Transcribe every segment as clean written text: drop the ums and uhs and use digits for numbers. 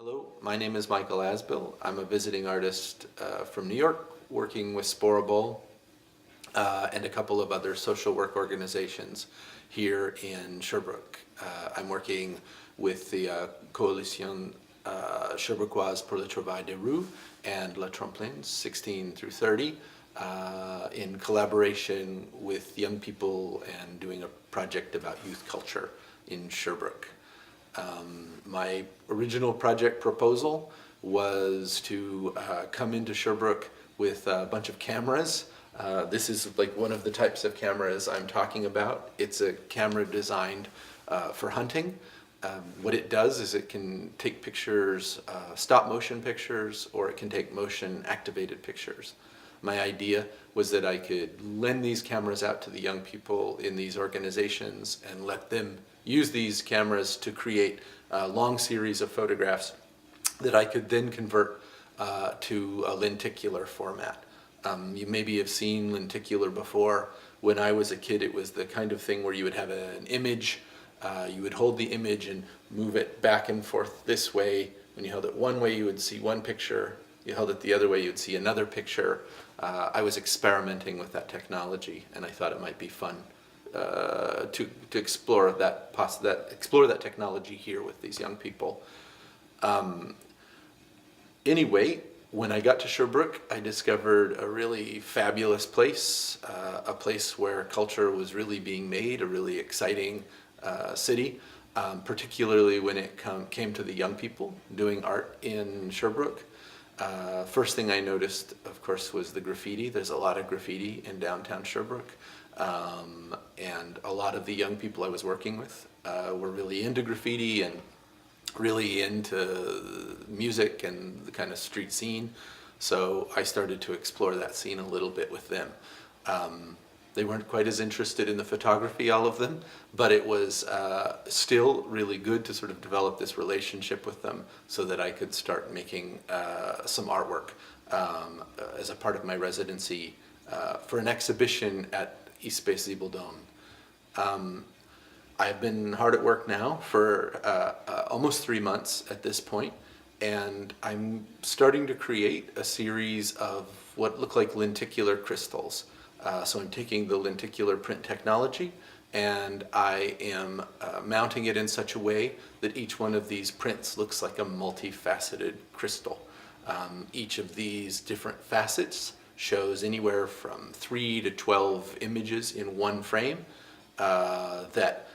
Hello, my name is Michael Asbill. I'm a visiting artist from New York, working with Sporobole and a couple of other social work organizations here in Sherbrooke. I'm working with the Coalition Sherbrookoise pour le Travail des rues and La Tremplin 16 through 30 in collaboration with young people and doing a project about youth culture in Sherbrooke. My original project proposal was to come into Sherbrooke with a bunch of cameras. This is like one of the types of cameras I'm talking about. It's a camera designed for hunting. What it does is it can take pictures, stop motion pictures, or it can take motion activated pictures. My idea was that I could lend these cameras out to the young people in these organizations and let them use these cameras to create a long series of photographs that I could then convert to a lenticular format. You maybe have seen lenticular before. When I was a kid, it was the kind of thing where you would have an image, you would hold the image and move it back and forth this way. When you held it one way, you would see one picture. You held it the other way, you'd see another picture. I was experimenting with that technology, and I thought it might be fun to explore that technology here with these young people. Anyway, when I got to Sherbrooke, I discovered a really fabulous place, a place where culture was really being made, a really exciting city, particularly when it came to the young people doing art in Sherbrooke. First thing I noticed, of course, was the graffiti. There's a lot of graffiti in downtown Sherbrooke. And a lot of the young people I was working with were really into graffiti and really into music and the kind of street scene. So I started to explore that scene a little bit with them. They weren't quite as interested in the photography, all of them, but it was still really good to sort of develop this relationship with them so that I could start making some artwork as a part of my residency for an exhibition at Espace Zybaldone. I've been hard at work now for almost 3 months at this point, and I'm starting to create a series of what look like lenticular crystals. So I'm taking the lenticular print technology and I am mounting it in such a way that each one of these prints looks like a multifaceted crystal. Each of these different facets shows anywhere from 3 to 12 images in one frame that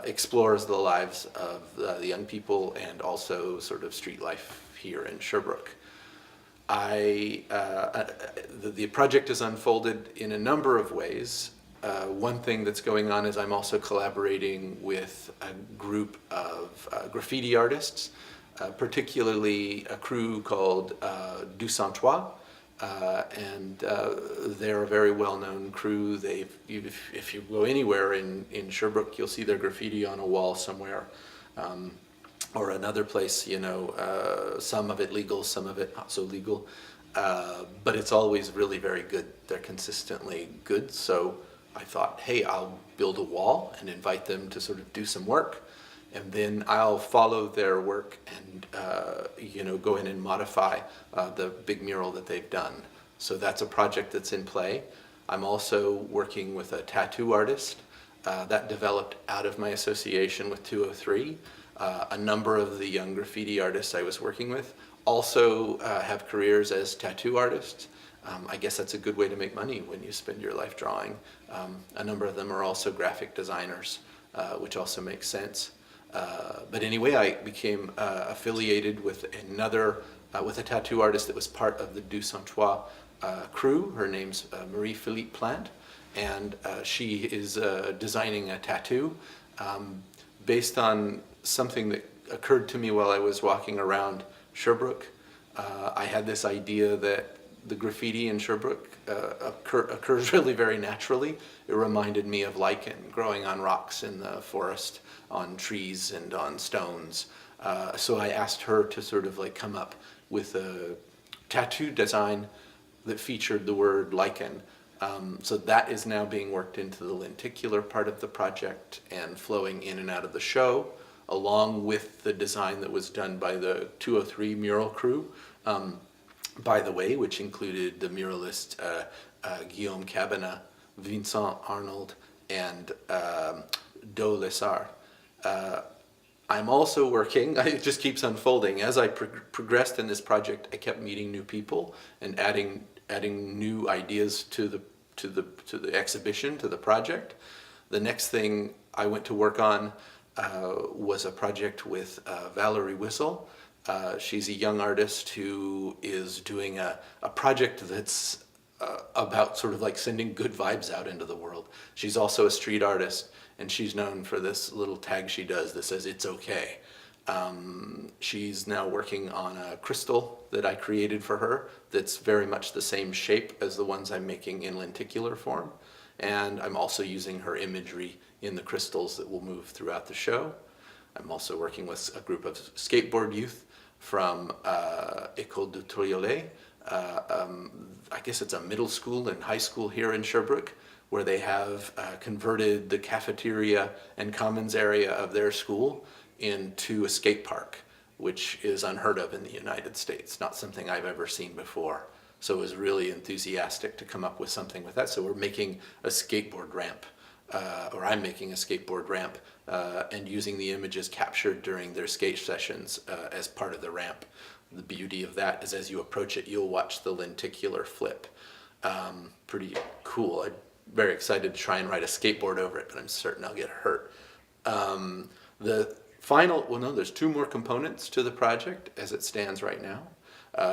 explores the lives of the young people and also sort of street life here in Sherbrooke. The project is unfolded in a number of ways. One thing that's going on is I'm also collaborating with a group of graffiti artists, particularly a crew called Du Santois, and they're a very well-known crew. If you go anywhere in Sherbrooke, you'll see their graffiti on a wall somewhere. Or another place, you know, some of it legal, some of it not so legal, but it's always really very good. They're consistently good, so I thought, hey, I'll build a wall and invite them to sort of do some work, and then I'll follow their work and, you know, go in and modify the big mural that they've done. So that's a project that's in play. I'm also working with a tattoo artist that developed out of my association with 203. A number of the young graffiti artists I was working with also have careers as tattoo artists. I guess that's a good way to make money when you spend your life drawing. A number of them are also graphic designers, which also makes sense. But anyway, I became affiliated with with a tattoo artist that was part of the Du Santois crew. Her name's Marie-Philippe Plante, and she is designing a tattoo based on something that occurred to me while I was walking around Sherbrooke. I had this idea that the graffiti in Sherbrooke occurs really very naturally. It reminded me of lichen growing on rocks in the forest, on trees and on stones. So I asked her to sort of like come up with a tattoo design that featured the word lichen. So that is now being worked into the lenticular part of the project and flowing in and out of the show. along with the design that was done by the 203 mural crew, by the way, which included the muralist Guillaume Cabana, Vincent Arnold, and Do Lessard. I'm also working, it just keeps unfolding. As I progressed in this project, I kept meeting new people and adding new ideas to the exhibition, to the project. The next thing I went to work on was a project with Valerie Whistle. She's a young artist who is doing a project that's about sort of like sending good vibes out into the world. She's also a street artist, and she's known for this little tag she does that says, "It's okay." She's now working on a crystal that I created for her that's very much the same shape as the ones I'm making in lenticular form. And I'm also using her imagery in the crystals that will move throughout the show. I'm also working with a group of skateboard youth from École du Triolet. I guess it's a middle school and high school here in Sherbrooke, where they have converted the cafeteria and commons area of their school into a skate park, which is unheard of in the United States, not something I've ever seen before. So I was really enthusiastic to come up with something with that. So we're making a skateboard ramp, or I'm making a skateboard ramp, and using the images captured during their skate sessions as part of the ramp. The beauty of that is as you approach it, you'll watch the lenticular flip. Pretty cool. I'm very excited to try and ride a skateboard over it, but I'm certain I'll get hurt. There's two more components to the project as it stands right now.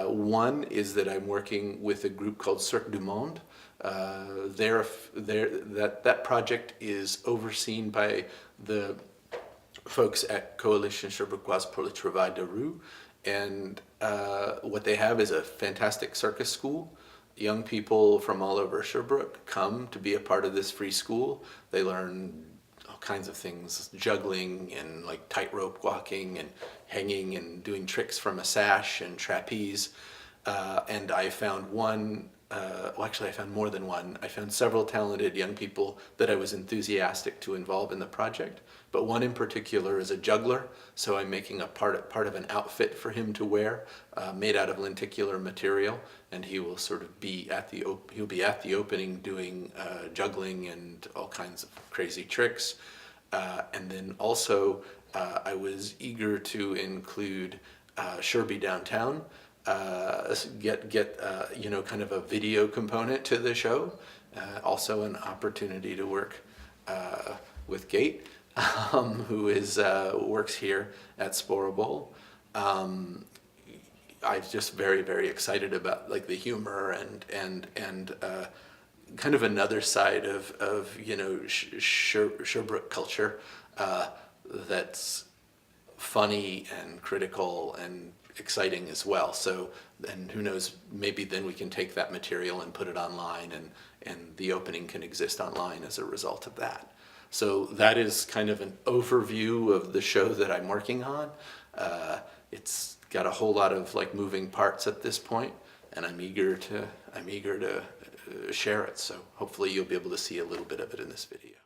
One is that I'm working with a group called Cirque du Monde. That project is overseen by the folks at Coalition Sherbrookoise pour le Travail de Rue, and what they have is a fantastic circus school. Young people from all over Sherbrooke come to be a part of this free school. They learn all kinds of things, juggling and like tightrope walking and hanging and doing tricks from a sash and trapeze. And I found I found more than one. I found several talented young people that I was enthusiastic to involve in the project. But one in particular is a juggler, so I'm making a part of an outfit for him to wear, made out of lenticular material, and he will sort of be at the opening doing juggling and all kinds of crazy tricks. And then also I was eager to include Sherby Downtown, kind of a video component to the show. Also an opportunity to work with Gate, who works here at Sporobole. I'm just very, very excited about like the humor and kind of another side of Sherbrooke culture that's funny and critical and exciting as well. So, and who knows, maybe then we can take that material and put it online, and the opening can exist online as a result of that. So that is kind of an overview of the show that I'm working on. It's got a whole lot of like moving parts at this point, and I'm eager to share it. So hopefully you'll be able to see a little bit of it in this video.